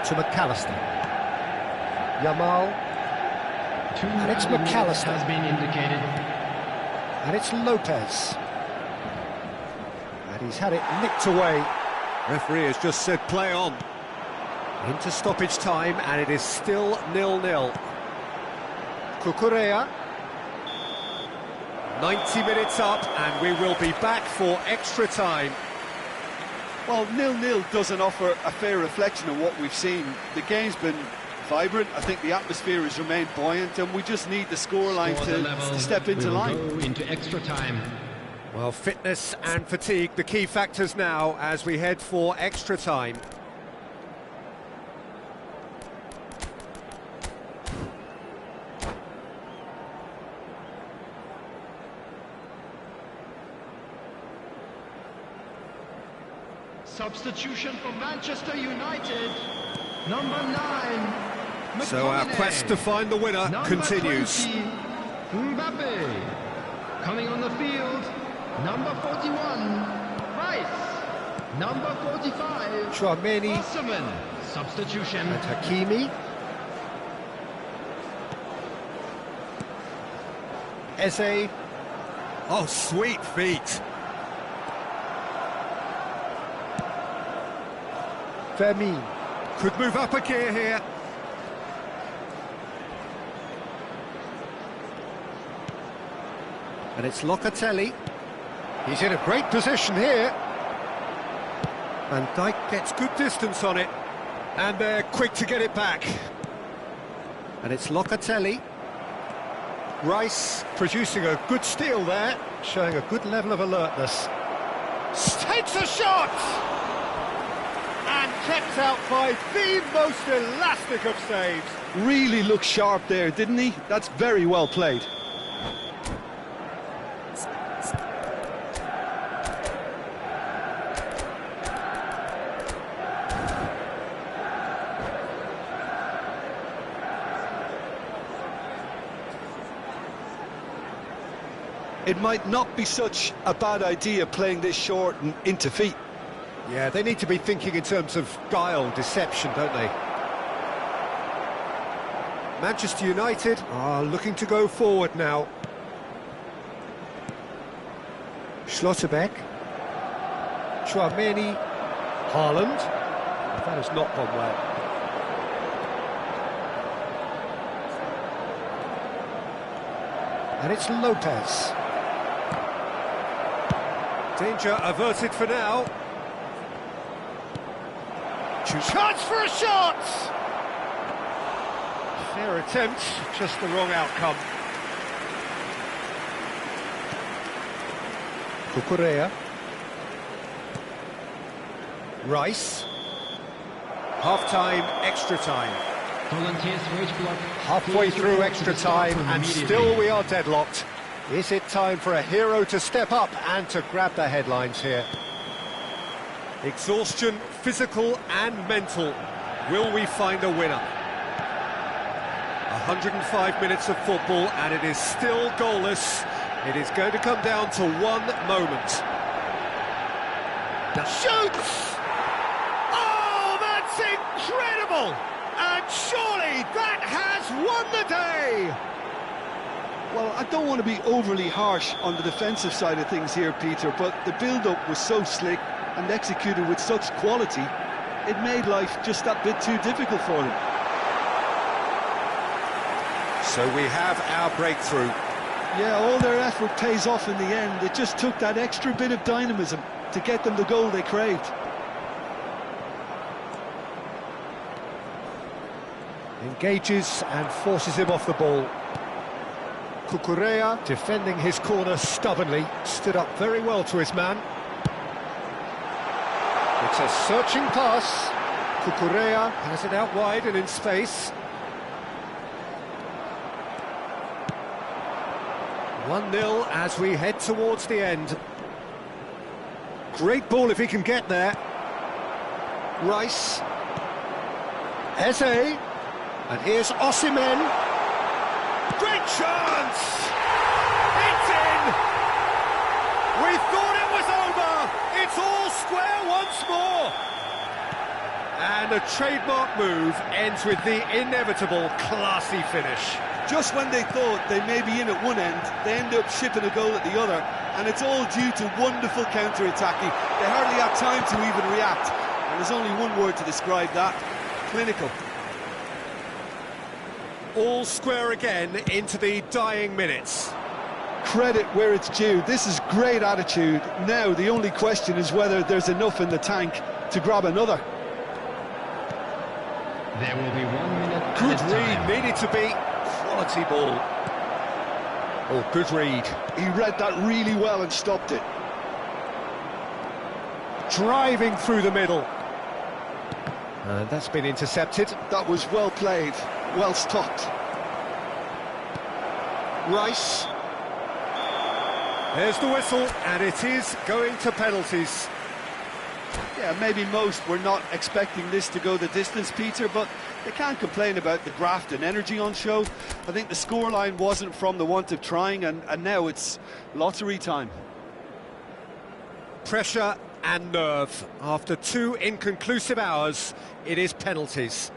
to McAllister. Yamal. And it's McAllister. Has been indicated. And it's Lopez. And he's had it nicked away. Referee has just said play on. Into stoppage time, and it is still 0-0. Cucurella. 90 minutes up, and we will be back for extra time. Well, 0-0 doesn't offer a fair reflection of what we've seen. The game's been vibrant. I think the atmosphere has remained buoyant, and we just need the scoreline to step into line. Go into extra time. Well, fitness and fatigue, the key factors now as we head for extra time. Substitution for Manchester United. Number 9. So our quest to find the winner continues. 20, Mbappe. Coming on the field. Number 41. Rice. Number 45. Chouameni. Osman. Substitution. And Hakimi. Eze. Oh, sweet feet. Fermin. Could move up a gear here. And it's Locatelli. He's in a great position here. Van Dijk gets good distance on it. And they're quick to get it back. And it's Locatelli. Rice producing a good steal there, showing a good level of alertness. Takes a shot! And kept out by the most elastic of saves. Really looked sharp there, didn't he? That's very well played. It might not be such a bad idea playing this short and into feet. Yeah, they need to be thinking in terms of guile, deception, don't they? Manchester United are looking to go forward now. Schlotterbeck. Chouameni. Haaland. That has not gone well. And it's Lopez. Danger averted for now. Chance for a shot! Fair attempt, just the wrong outcome. Cucurella. Rice. Half-time, extra time. Volunteers for each block. Halfway through extra time, and still we are deadlocked. Is it time for a hero to step up and to grab the headlines here? Exhaustion, physical and mental. Will we find a winner? 105 minutes of football, and it is still goalless. It is going to come down to one moment. Now shoots! Oh, that's incredible! And surely that has won the day! Well, I don't want to be overly harsh on the defensive side of things here, Peter, but the build-up was so slick and executed with such quality, it made life just that bit too difficult for them. So we have our breakthrough. Yeah, all their effort pays off in the end. It just took that extra bit of dynamism to get them the goal they craved. Engages and forces him off the ball. Cucurella defending his corner stubbornly, stood up very well to his man. It's a searching pass. Cucurella has it out wide and in space. 1-0 as we head towards the end. Great ball if he can get there. Rice. Eze. And here's Osimhen. Great chance! It's in! We thought it was over! It's all square once more! And a trademark move ends with the inevitable classy finish. Just when they thought they may be in at one end, they end up shipping a goal at the other, and it's all due to wonderful counter-attacking. They hardly had time to even react, and there's only one word to describe that: clinical. All square again into the dying minutes. Credit where it's due. This is great attitude. Now the only question is whether there's enough in the tank to grab another. There will be 1 minute. Good read, needed to be quality ball. Oh, good read. He read that really well and stopped it. Driving through the middle. And that's been intercepted. That was well played, well stopped. Rice. There's the whistle, and it is going to penalties. Yeah, maybe most were not expecting this to go the distance, Peter, but they can't complain about the graft and energy on show. I think the scoreline wasn't from the want of trying, and now it's lottery time. Pressure and nerve. After 2 inconclusive hours, it is penalties.